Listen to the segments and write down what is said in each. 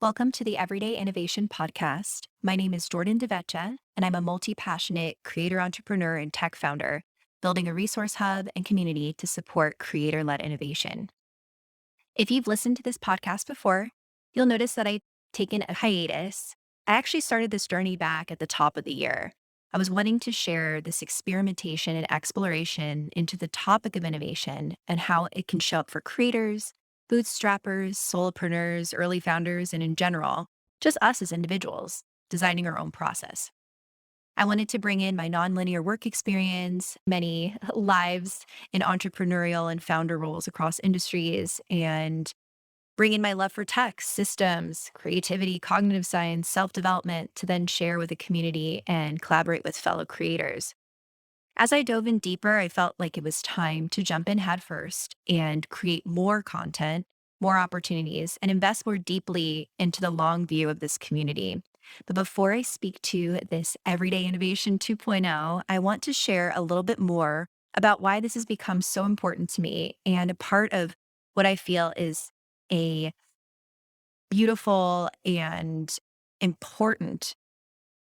Welcome to the Everyday Innovation Podcast. My name is Jordan DeVeccia, and I'm a multi passionate creator entrepreneur and tech founder, building a resource hub and community to support creator led innovation. If you've listened to this podcast before, you'll notice that I've taken a hiatus. I actually started this journey back at the top of the year. I was wanting to share this experimentation and exploration into the topic of innovation and how it can show up for creators, bootstrappers, solopreneurs, early founders, and in general, just us as individuals designing our own process. I wanted to bring in my nonlinear work experience, many lives in entrepreneurial and founder roles across industries, and bring in my love for tech, systems, creativity, cognitive science, self development to then share with the community and collaborate with fellow creators. As I dove in deeper, I felt like it was time to jump in headfirst and create more content, more opportunities, and invest more deeply into the long view of this community. But before I speak to this Everyday Innovation 2.0, I want to share a little bit more about why this has become so important to me and a part of what I feel is a beautiful and important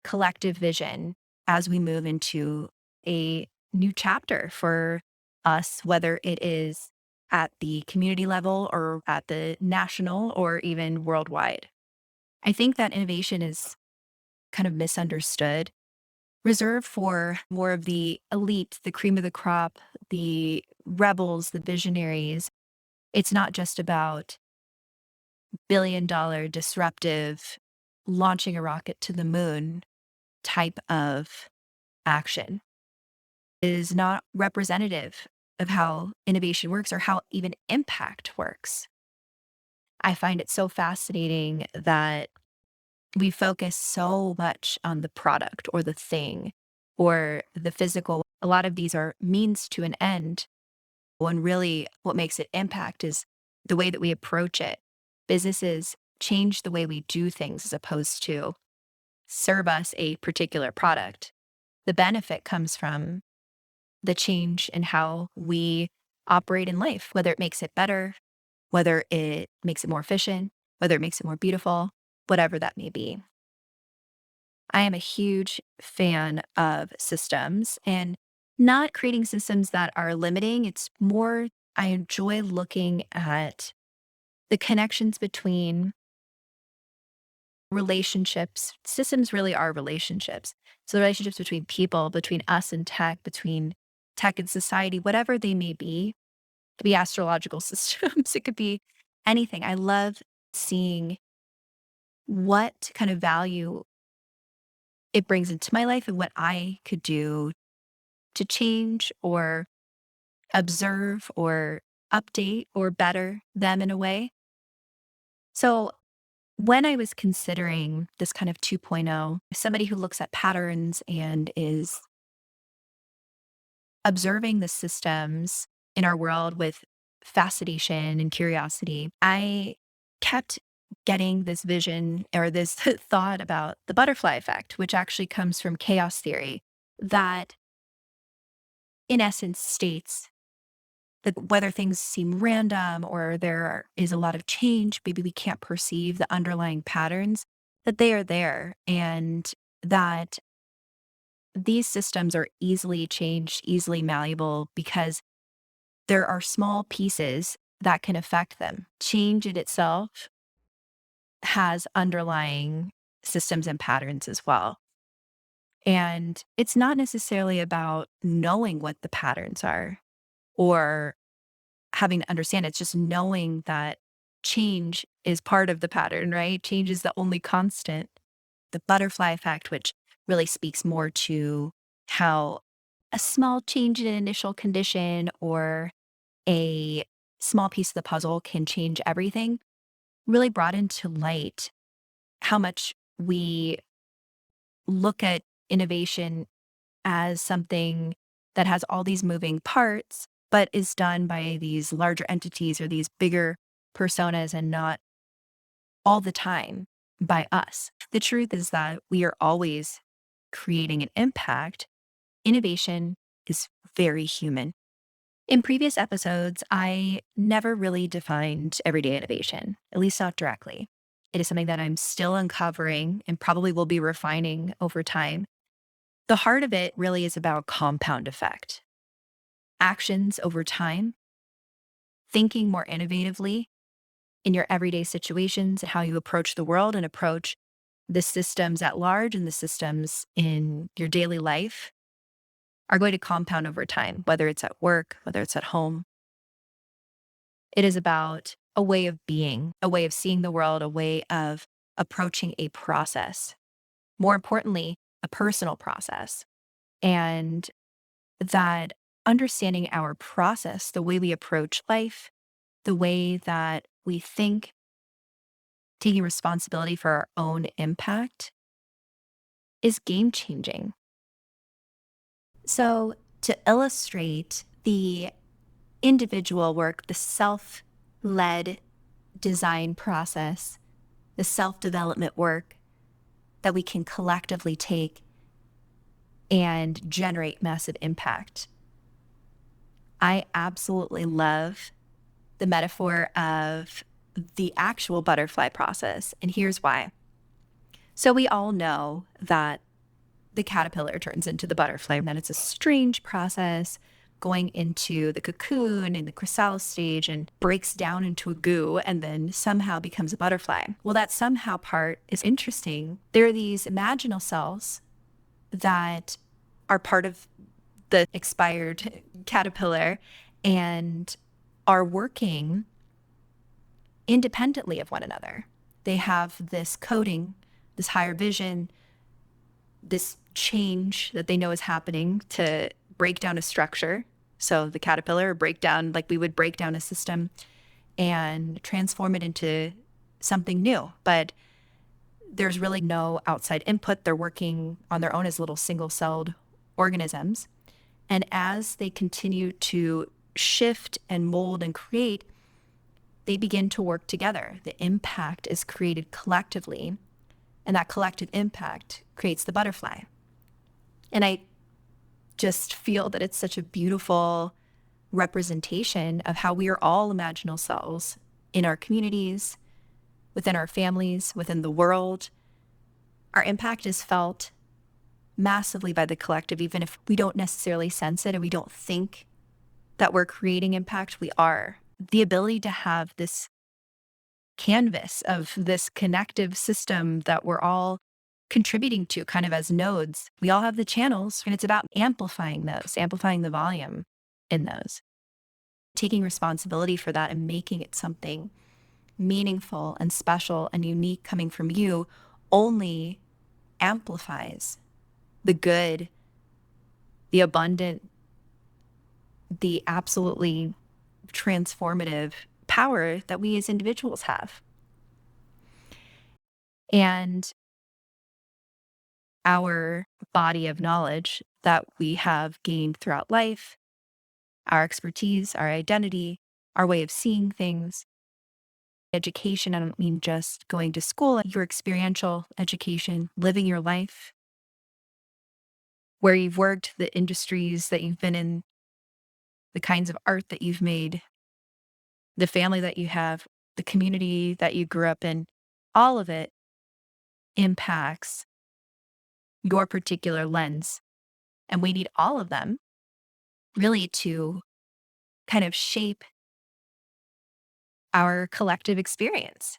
collective vision as we move into a new chapter for us, whether it is at the community level or at the national or even worldwide. I think that innovation is kind of misunderstood, reserved for more of the elite, the cream of the crop, the rebels, the visionaries. It's not just about billion-dollar disruptive launching a rocket to the moon type of action. Is not representative of how innovation works or how even impact works. I find it so fascinating that we focus so much on the product or the thing or the physical. A lot of these are means to an end, when really what makes it impact is the way that we approach it. Businesses change the way we do things as opposed to serve us a particular product. The benefit comes from the change in how we operate in life, whether it makes it better, whether it makes it more efficient, whether it makes it more beautiful, whatever that may be. I am a huge fan of systems and not creating systems that are limiting. It's more, I enjoy looking at the connections between relationships. Systems really are relationships. So the relationships between people, between us and between tech and society, whatever they may be. It could be astrological systems, it could be anything. I love seeing what kind of value it brings into my life and what I could do to change or observe or update or better them in a way. So when I was considering this kind of 2.0, somebody who looks at patterns and is observing the systems in our world with fascination and curiosity, I kept getting this vision or this thought about the butterfly effect, which actually comes from chaos theory, that in essence states that whether things seem random or is a lot of change, maybe we can't perceive the underlying patterns, that they are there and that these systems are easily changed, easily malleable because there are small pieces that can affect them. Change in itself has underlying systems and patterns as well. And it's not necessarily about knowing what the patterns are or having to understand. It's just knowing that change is part of the pattern, right? Change is the only constant. The butterfly effect, which really speaks more to how a small change in an initial condition or a small piece of the puzzle can change everything, really brought into light how much we look at innovation as something that has all these moving parts, but is done by these larger entities or these bigger personas and not all the time by us. The truth is that we are always creating an impact. Innovation is very human. In previous episodes, I never really defined everyday innovation, at least not directly. It is something that I'm still uncovering and probably will be refining over time. The heart of it really is about compound effect. Actions over time, thinking more innovatively in your everyday situations and how you approach the world and approach the systems at large and the systems in your daily life are going to compound over time, whether it's at work, whether it's at home. It is about a way of being, a way of seeing the world, a way of approaching a process. More importantly, a personal process. And that understanding our process, the way we approach life, the way that we think, taking responsibility for our own impact is game changing. So, to illustrate the individual work, the self led design process, the self development work that we can collectively take and generate massive impact. I absolutely love the metaphor of the actual butterfly process. And here's why. So, we all know that the caterpillar turns into the butterfly, and then it's a strange process going into the cocoon in the chrysalis stage and breaks down into a goo and then somehow becomes a butterfly. Well, that somehow part is interesting. There are these imaginal cells that are part of the expired caterpillar and are working independently of one another. They have this coding, this higher vision, this change that they know is happening to break down a structure. So the caterpillar break down, like we would break down a system and transform it into something new. But there's really no outside input. They're working on their own as little single-celled organisms. And as they continue to shift and mold and create, they begin to work together. The impact is created collectively, and that collective impact creates the butterfly. And I just feel that it's such a beautiful representation of how we are all imaginal selves in our communities, within our families, within the world. Our impact is felt massively by the collective, even if we don't necessarily sense it and we don't think that we're creating impact, we are. The ability to have this canvas of this connective system that we're all contributing to kind of as nodes. We all have the channels, and it's about amplifying those, amplifying the volume in those, taking responsibility for that and making it something meaningful and special and unique coming from you only amplifies the good, the abundant, the absolutely transformative power that we as individuals have. And our body of knowledge that we have gained throughout life, our expertise, our identity, our way of seeing things, education. I don't mean just going to school, your experiential education, living your life, where you've worked, the industries that you've been in, the kinds of art that you've made, the family that you have, the community that you grew up in, all of it impacts your particular lens. And we need all of them really to kind of shape our collective experience.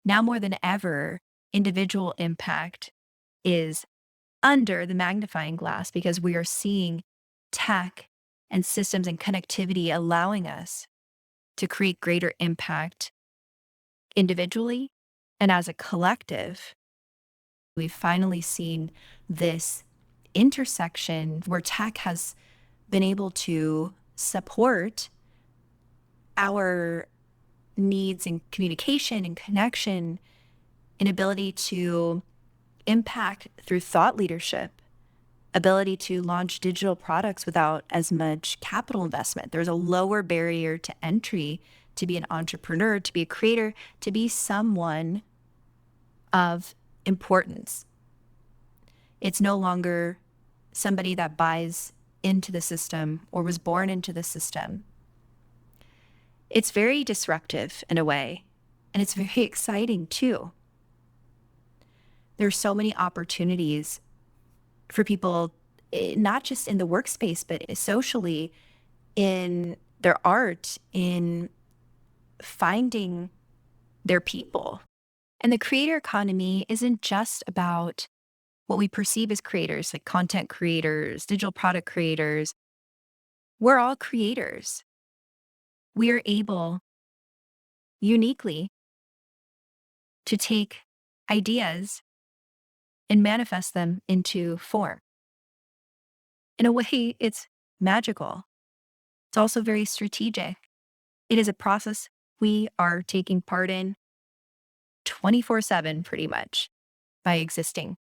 Now more than ever, individual impact is under the magnifying glass because we are seeing tech and systems and connectivity allowing us to create greater impact individually and as a collective. We've finally seen this intersection where tech has been able to support our needs in communication and connection, an ability to impact through thought leadership, ability to launch digital products without as much capital investment. There's a lower barrier to entry to be an entrepreneur, to be a creator, to be someone of importance. It's no longer somebody that buys into the system or was born into the system. It's very disruptive in a way, and it's very exciting too. There's so many opportunities for people, not just in the workspace, but socially, in their art, in finding their people. And the creator economy isn't just about what we perceive as creators, like content creators, digital product creators. We're all creators. We are able uniquely to take ideas and manifest them into form. In a way, it's magical. It's also very strategic. It is a process we are taking part in 24/7, pretty much, by existing,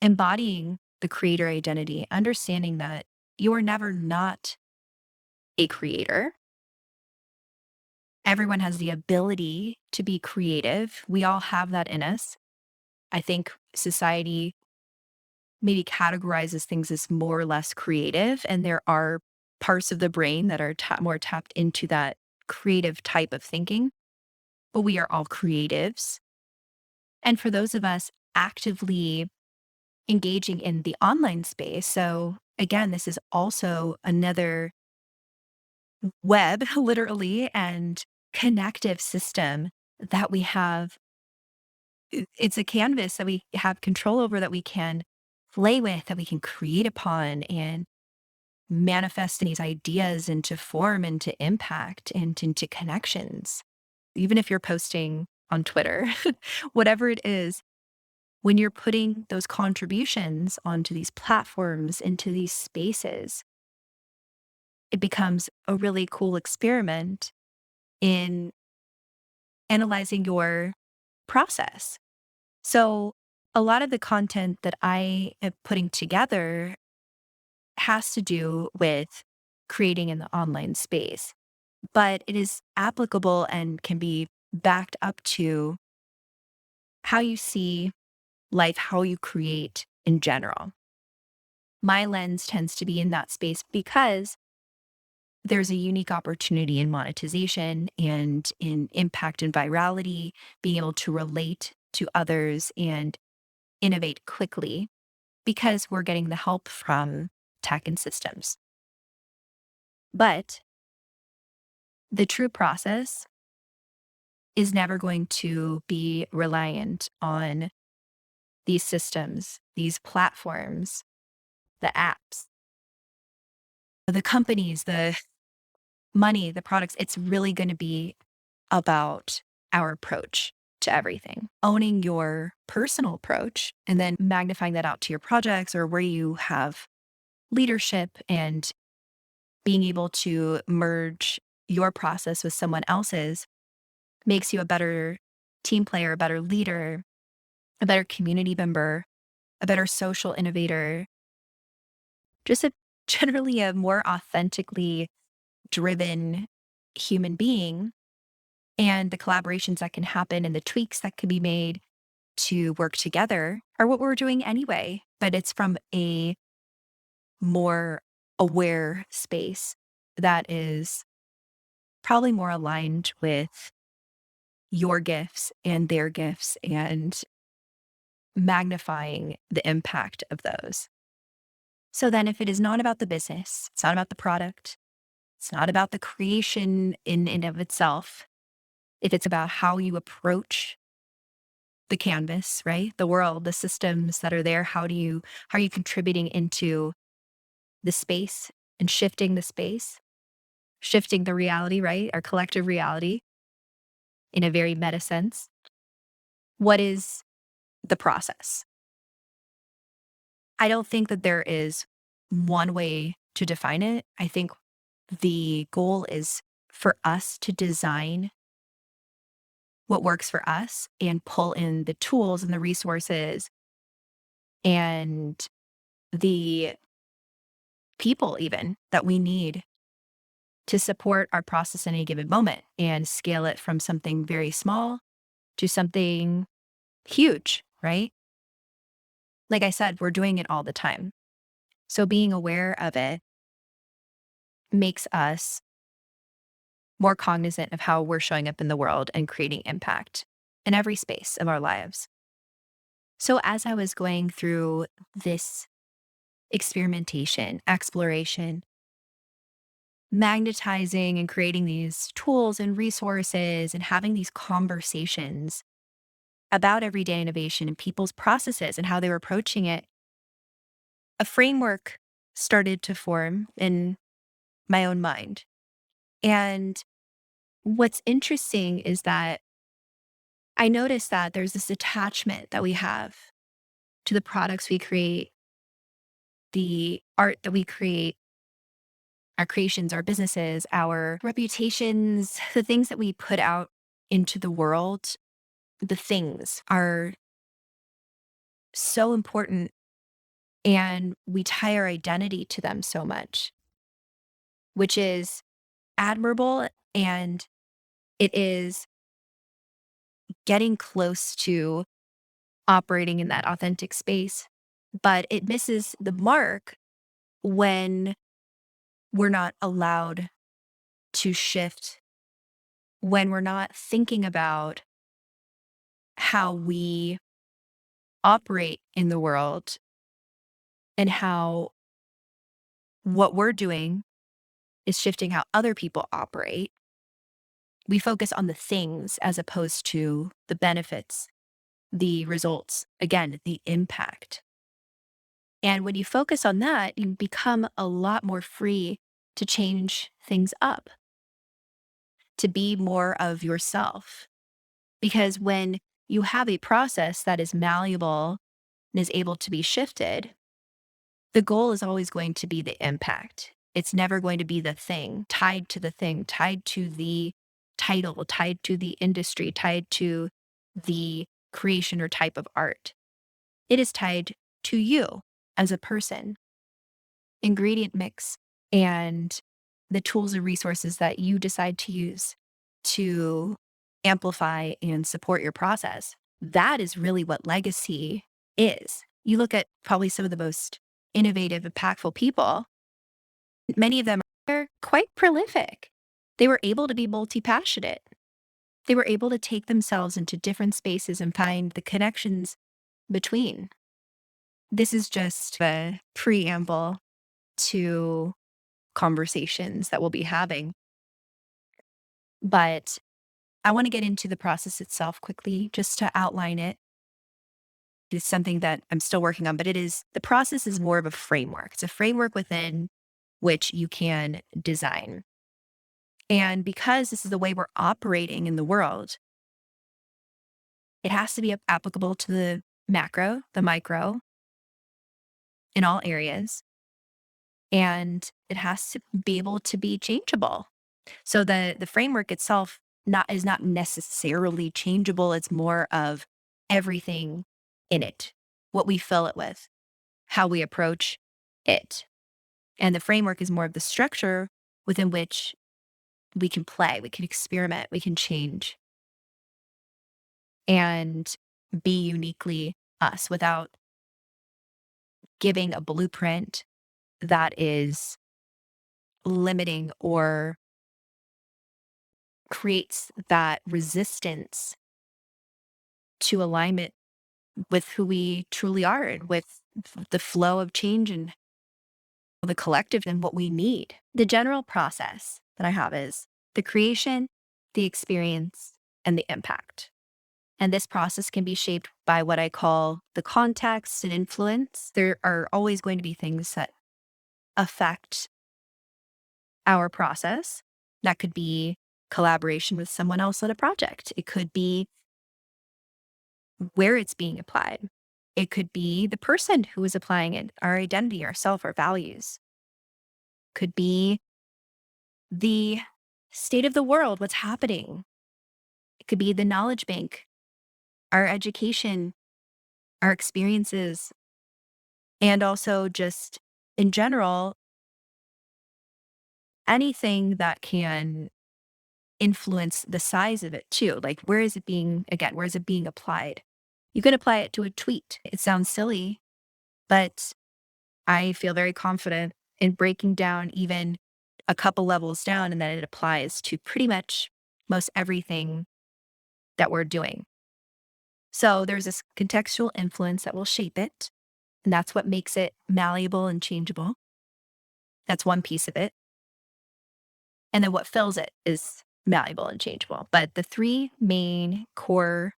embodying the creator identity, understanding that you are never not a creator. Everyone has the ability to be creative. We all have that in us. I think society maybe categorizes things as more or less creative, and there are parts of the brain that are more tapped into that creative type of thinking, but we are all creatives. And for those of us actively engaging in the online space, so again, this is also another web, literally, and connective system that we have. It's a canvas that we have control over, that we can play with, that we can create upon and manifest these ideas into form, into impact, and into connections. Even if you're posting on Twitter, whatever it is, when you're putting those contributions onto these platforms, into these spaces, it becomes a really cool experiment in analyzing your process. So, a lot of the content that I am putting together has to do with creating in the online space, but it is applicable and can be backed up to how you see life, how you create in general. My lens tends to be in that space because there's a unique opportunity in monetization and in impact and virality, being able to relate to others and innovate quickly because we're getting the help from tech and systems. But the true process is never going to be reliant on these systems, these platforms, the apps, the companies, the money, the products. It's really going to be about our approach to everything. Owning your personal approach and then magnifying that out to your projects or where you have leadership, and being able to merge your process with someone else's makes you a better team player, a better leader, a better community member, a better social innovator, just generally a more authentically driven human being. And the collaborations that can happen and the tweaks that can be made to work together are what we're doing anyway. But it's from a more aware space that is probably more aligned with your gifts and their gifts and magnifying the impact of those. So then, if it is not about the business, it's not about the product, it's not about the creation in and of itself, if it's about how you approach the canvas, right? The world, the systems that are there, how are you contributing into the space and shifting the space, shifting the reality, right? Our collective reality in a very meta sense. What is the process? I don't think that there is one way to define it. I think the goal is for us to design what works for us and pull in the tools and the resources and the people, even that we need to support our process in any given moment, and scale it from something very small to something huge, right? Like I said, we're doing it all the time. So being aware of it makes us more cognizant of how we're showing up in the world and creating impact in every space of our lives. So, as I was going through this experimentation, exploration, magnetizing and creating these tools and resources and having these conversations about everyday innovation and people's processes and how they were approaching it, a framework started to form in my own mind. And what's interesting is that I noticed that there's this attachment that we have to the products we create, the art that we create, our creations, our businesses, our reputations, the things that we put out into the world, the things are so important and we tie our identity to them so much, which is admirable and it is getting close to operating in that authentic space. But it misses the mark when we're not allowed to shift, when we're not thinking about how we operate in the world and how what we're doing is shifting how other people operate. We focus on the things as opposed to the benefits, the results, again, the impact. And when you focus on that, you become a lot more free to change things up, to be more of yourself. Because when you have a process that is malleable and is able to be shifted, the goal is always going to be the impact. It's never going to be the thing, tied to the title, tied to the industry, tied to the creation or type of art. It is tied to you as a person, ingredient mix, and the tools and resources that you decide to use to amplify and support your process. That is really what legacy is. You look at probably some of the most innovative, impactful people, many of them are quite prolific. They were able to be multi passionate. They were able to take themselves into different spaces and find the connections between. This is just a preamble to conversations that we'll be having. But I want to get into the process itself quickly, just to outline it. It's something that I'm still working on, but the process is more of a framework. It's a framework within which you can design. And because this is the way we're operating in the world, it has to be applicable to the macro, the micro, in all areas. And it has to be able to be changeable. So the framework itself is not necessarily changeable. It's more of everything in it, what we fill it with, how we approach it. And the framework is more of the structure within which we can play, we can experiment, we can change and be uniquely us without giving a blueprint that is limiting or creates that resistance to alignment with who we truly are and with the flow of change and the collective and what we need. The general process that I have is the creation, the experience, and the impact. And this process can be shaped by what I call the context and influence. There are always going to be things that affect our process. That could be collaboration with someone else on a project. It could be where it's being applied. It could be the person who is applying it, our identity, our self, our values. Could be the state of the world, what's happening. It could be the knowledge bank, our education, our experiences, and also just in general, anything that can influence the size of it too. Like, where is it being applied? You could apply it to a tweet. It sounds silly, but I feel very confident in breaking down even a couple levels down and that it applies to pretty much most everything that we're doing. So there's this contextual influence that will shape it. And that's what makes it malleable and changeable. That's one piece of it. And then what fills it is malleable and changeable. But the three main core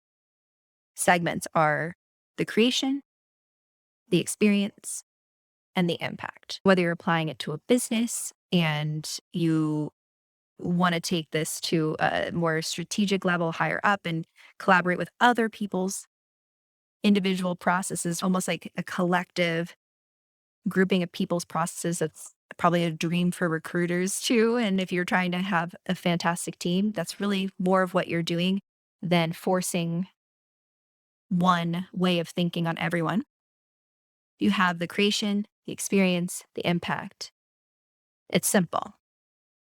segments are the creation, the experience, and the impact. Whether you're applying it to a business and you want to take this to a more strategic level higher up and collaborate with other people's individual processes, almost like a collective grouping of people's processes. That's probably a dream for recruiters too. And if you're trying to have a fantastic team, that's really more of what you're doing than forcing one way of thinking on everyone. You have the creation, the experience, the impact. It's simple.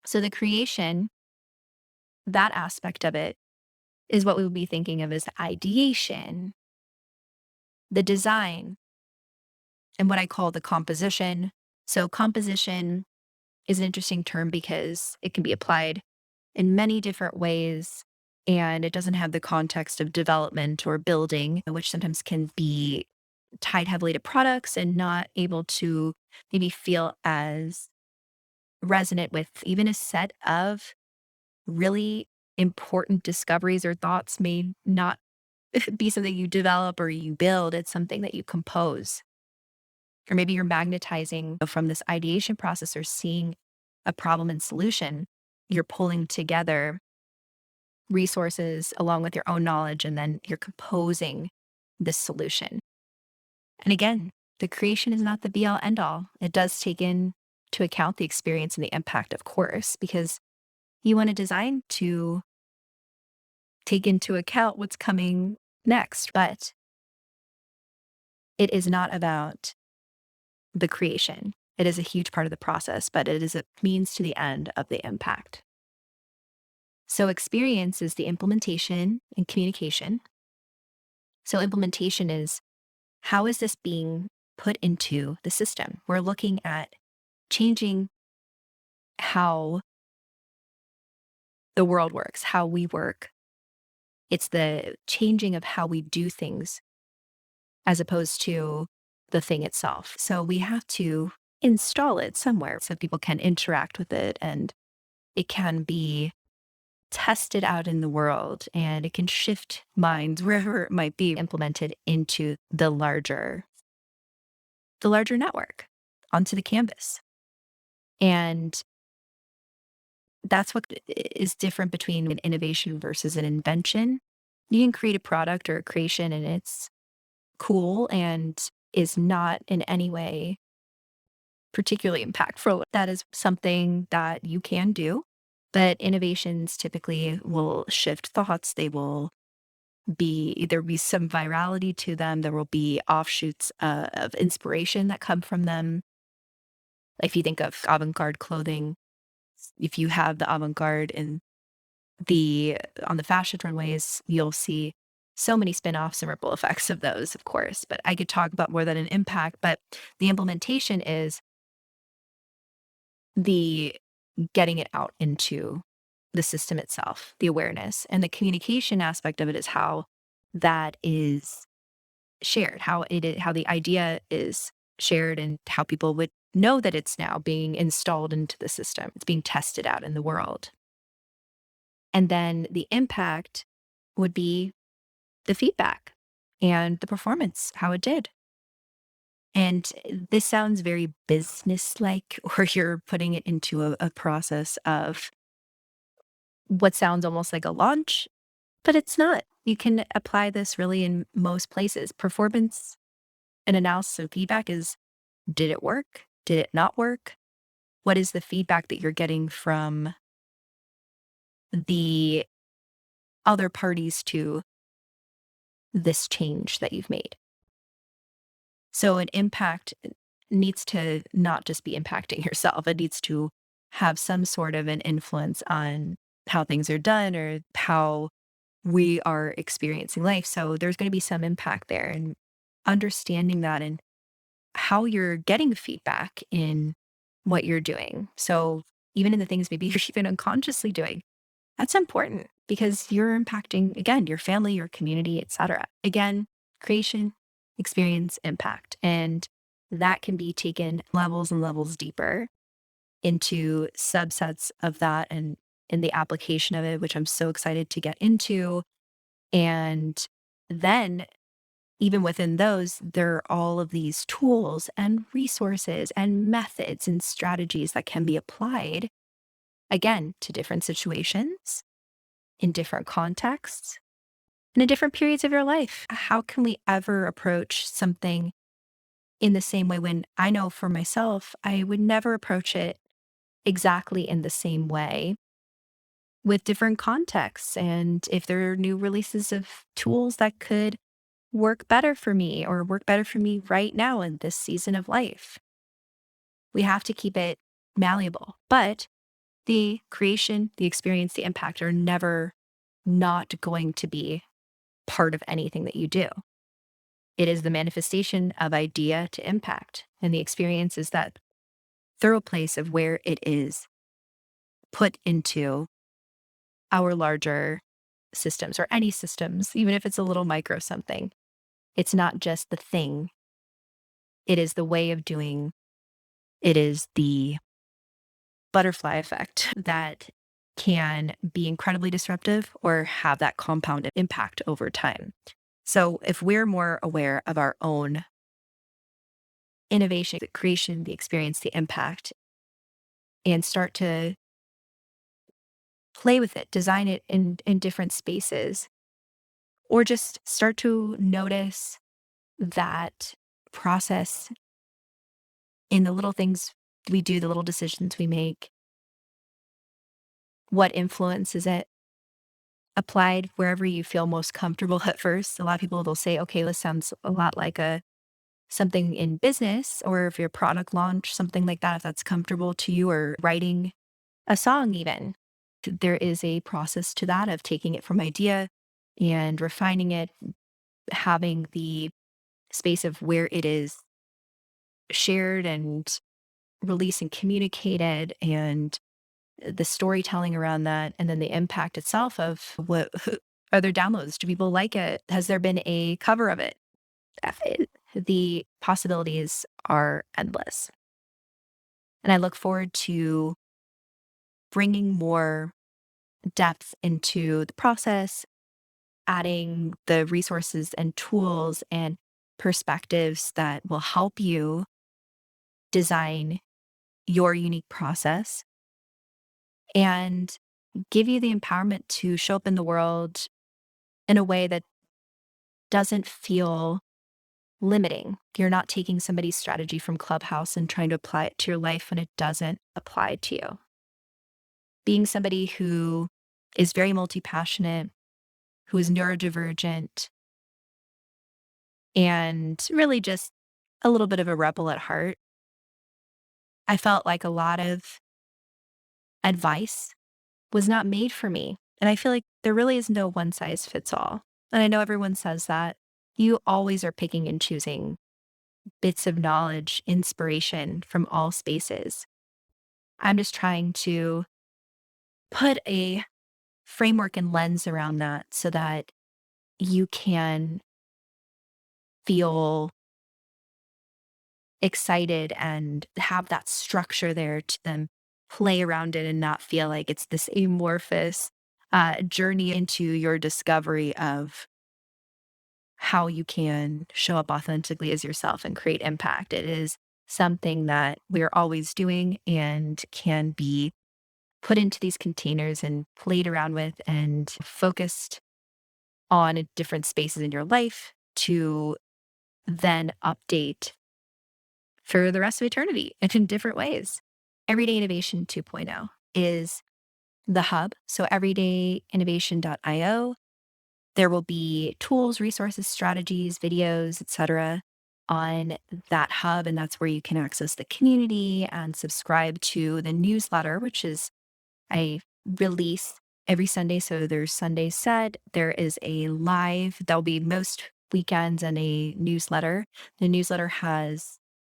So the creation, that aspect of it is what we would be thinking of as ideation, the design, and what I call the composition. So composition is an interesting term because it can be applied in many different ways and it doesn't have the context of development or building, which sometimes can be tied heavily to products and not able to maybe feel as resonant with even a set of really important discoveries or thoughts may not be something you develop or you build. It's something that you compose. Or maybe you're magnetizing from this ideation process or seeing a problem and solution. You're pulling together resources along with your own knowledge, and then you're composing this solution. And again, the creation is not the be all end all. It does take into account the experience and the impact, of course, because you want to design to take into account what's coming next. But it is not about the creation. It is a huge part of the process, but it is a means to the end of the impact. So experience is the implementation and communication. So implementation is how is this being put into the system? We're looking at changing how the world works, how we work. It's the changing of how we do things as opposed to the thing itself. So we have to install it somewhere so people can interact with it and it can be tested out in the world and it can shift minds wherever it might be implemented into the larger network onto the canvas. And that's what is different between an innovation versus an invention. You can create a product or a creation and it's cool and is not in any way particularly impactful. That is something that you can do. But innovations typically will shift thoughts. They will there will be some virality to them. There will be offshoots of inspiration that come from them. If you think of avant-garde clothing, if you have the avant-garde in on the fashion runways, you'll see so many spin-offs and ripple effects of those, of course. But I could talk about more than an impact, but the implementation is the getting it out into the system itself, the awareness. And the communication aspect of it is how that is shared, how the idea is shared and how people would know that it's now being installed into the system. It's being tested out in the world. And then the impact would be the feedback and the performance, how it did. And this sounds very business-like, or you're putting it into a process of what sounds almost like a launch, but it's not. You can apply this really in most places. Performance and analysis of feedback is, did it work? Did it not work? What is the feedback that you're getting from the other parties to this change that you've made? So an impact needs to not just be impacting yourself. It needs to have some sort of an influence on how things are done or how we are experiencing life. So there's going to be some impact there, and understanding that and how you're getting feedback in what you're doing. So even in the things maybe you're even unconsciously doing, that's important because you're impacting, again, your family, your community, etc. Again, creation, experience, impact. And that can be taken levels and levels deeper into subsets of that and in the application of it, which I'm so excited to get into. And then even within those, there are all of these tools and resources and methods and strategies that can be applied, again, to different situations, in different contexts, and in different periods of your life. How can we ever approach something in the same way when I know for myself, I would never approach it exactly in the same way with different contexts? And if there are new releases of tools that could work better for me or work better for me right now in this season of life, we have to keep it malleable. But the creation, the experience, the impact are never not going to be part of anything that you do. It is the manifestation of idea to impact. And the experience is that thorough place of where it is put into our larger systems or any systems, even if it's a little micro something. It's not just the thing, it is the way of doing, it is the butterfly effect that can be incredibly disruptive or have that compound impact over time. So, if we're more aware of our own innovation, the creation, the experience, the impact, and start to play with it, design it in different spaces, or just start to notice that process in the little things we do, the little decisions we make, what influences it, applied wherever you feel most comfortable at first. A lot of people, they'll say, okay, this sounds a lot like a something in business, or if your product launch, something like that, if that's comfortable to you, or writing a song even. There is a process to that of taking it from idea and refining it, having the space of where it is shared and released and communicated, and the storytelling around that, and then the impact itself of are there downloads? Do people like it? Has there been a cover of it? The possibilities are endless. And I look forward to bringing more depth into the process, adding the resources and tools and perspectives that will help you design your unique process and give you the empowerment to show up in the world in a way that doesn't feel limiting. You're not taking somebody's strategy from Clubhouse and trying to apply it to your life when it doesn't apply to you. Being somebody who is very multi passionate, who is neurodivergent, and really just a little bit of a rebel at heart, I felt like a lot of advice was not made for me. And I feel like there really is no one size fits all. And I know everyone says that. You always are picking and choosing bits of knowledge, inspiration from all spaces. I'm just trying to put a framework and lens around that so that you can feel excited and have that structure there to then play around it and not feel like it's this amorphous journey into your discovery of how you can show up authentically as yourself and create impact. It is something that we're always doing and can be put into these containers and played around with and focused on different spaces in your life to then update for the rest of eternity and in different ways. Everyday Innovation 2.0 is the hub. So everydayinnovation.io, there will be tools, resources, strategies, videos, etc. on that hub. And that's where you can access the community and subscribe to the newsletter, which is I release every Sunday. So there's Sunday Set. There is a live, there'll be most weekends, and a newsletter. The newsletter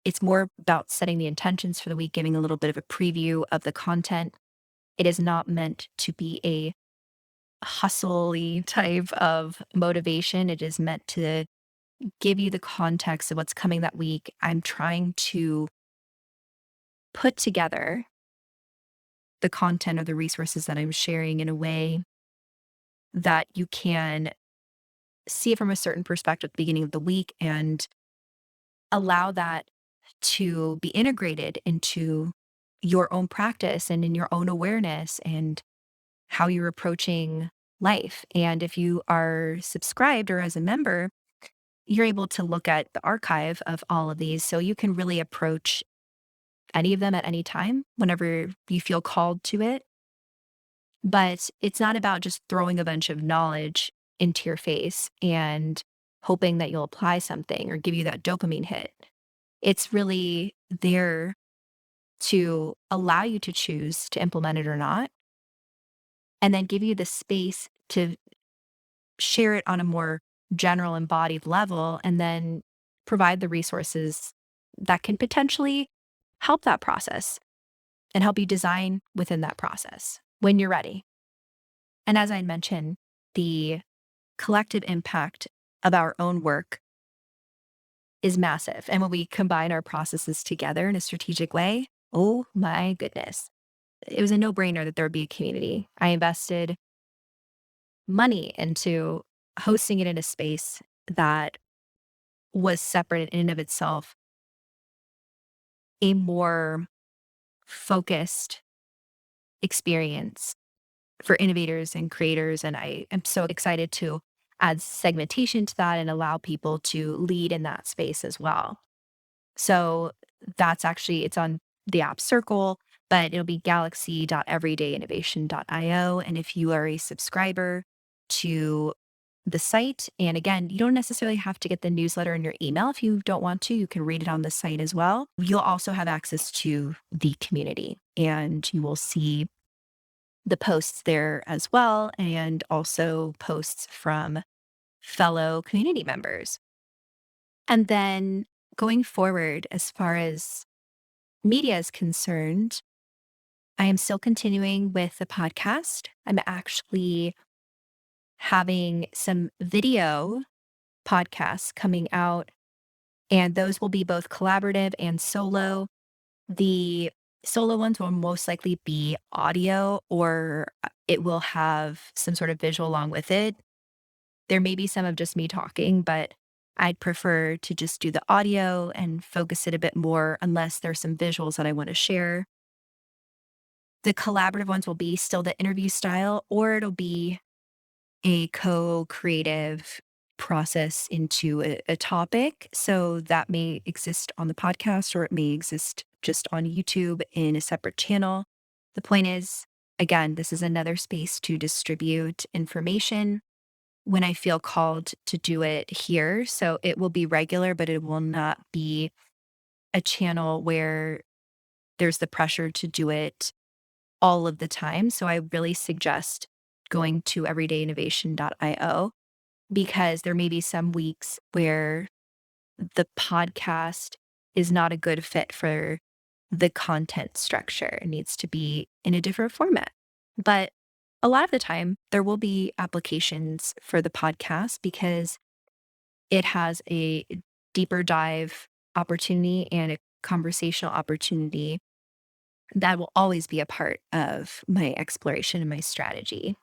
it's more about setting the intentions for the week, giving a little bit of a preview of the content. It is not meant to be a hustle-y type of motivation. It is meant to give you the context of what's coming that week. I'm trying to put together the content or the resources that I'm sharing in a way that you can see it from a certain perspective at the beginning of the week and allow that to be integrated into your own practice and in your own awareness and how you're approaching life. And if you are subscribed or as a member, you're able to look at the archive of all of these. So you can really approach any of them at any time whenever you feel called to it. But it's not about just throwing a bunch of knowledge into your face and hoping that you'll apply something or give you that dopamine hit. It's really there to allow you to choose to implement it or not, and then give you the space to share it on a more general embodied level, and then provide the resources that can potentially help that process and help you design within that process when you're ready. And as I mentioned, the collective impact of our own work is massive. And when we combine our processes together in a strategic way, oh my goodness, it was a no brainer that there would be a community. I invested money into hosting it in a space that was separate in and of itself, a more focused experience for innovators and creators. And I am so excited to add segmentation to that and allow people to lead in that space as well. So that's actually, it's on the app Circle, but it'll be galaxy.everydayinnovation.io. And if you are a subscriber to the site, and again, you don't necessarily have to get the newsletter in your email. If you don't want to, you can read it on the site as well. You'll also have access to the community and you will see the posts there as well, and also posts from fellow community members. And then going forward, as far as media is concerned, I am still continuing with the podcast. I'm actually having some video podcasts coming out, and those will be both collaborative and solo. The solo ones will most likely be audio, or it will have some sort of visual along with it. There may be some of just me talking, but I'd prefer to just do the audio and focus it a bit more unless there's some visuals that I want to share. The collaborative ones will be still the interview style, or it'll be a co-creative process into a topic. So that may exist on the podcast or it may exist just on YouTube in a separate channel. The point is, again, this is another space to distribute information when I feel called to do it here. So it will be regular, but it will not be a channel where there's the pressure to do it all of the time. So I really suggest going to everydayinnovation.io because there may be some weeks where the podcast is not a good fit for the content structure. It needs to be in a different format. But a lot of the time, there will be applications for the podcast because it has a deeper dive opportunity and a conversational opportunity that will always be a part of my exploration and my strategy.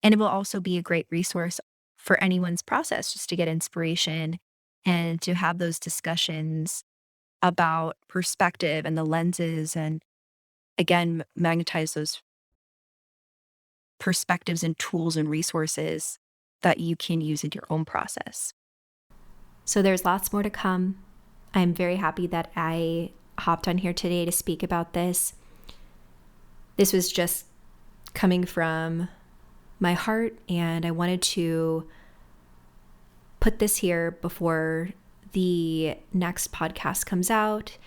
And it will also be a great resource for anyone's process just to get inspiration and to have those discussions about perspective and the lenses and again magnetize those perspectives and tools and resources that you can use in your own process. So there's lots more to come. I'm very happy that I hopped on here today to speak about this. This was just coming from my heart, and I wanted to put this here before the next podcast comes out,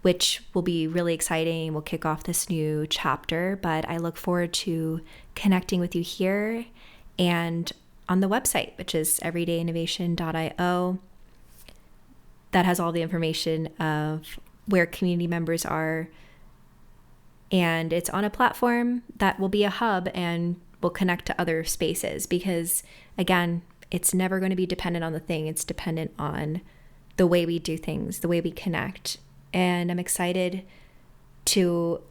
which will be really exciting. We'll kick off this new chapter, but I look forward to connecting with you here and on the website, which is everydayinnovation.io. That has all the information of where community members are. And it's on a platform that will be a hub and will connect to other spaces, because again, it's never going to be dependent on the thing. It's dependent on the way we do things, the way we connect. And I'm excited to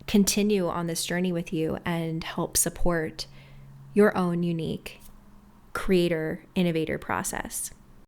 continue on this journey with you and help support your own unique creator innovator process.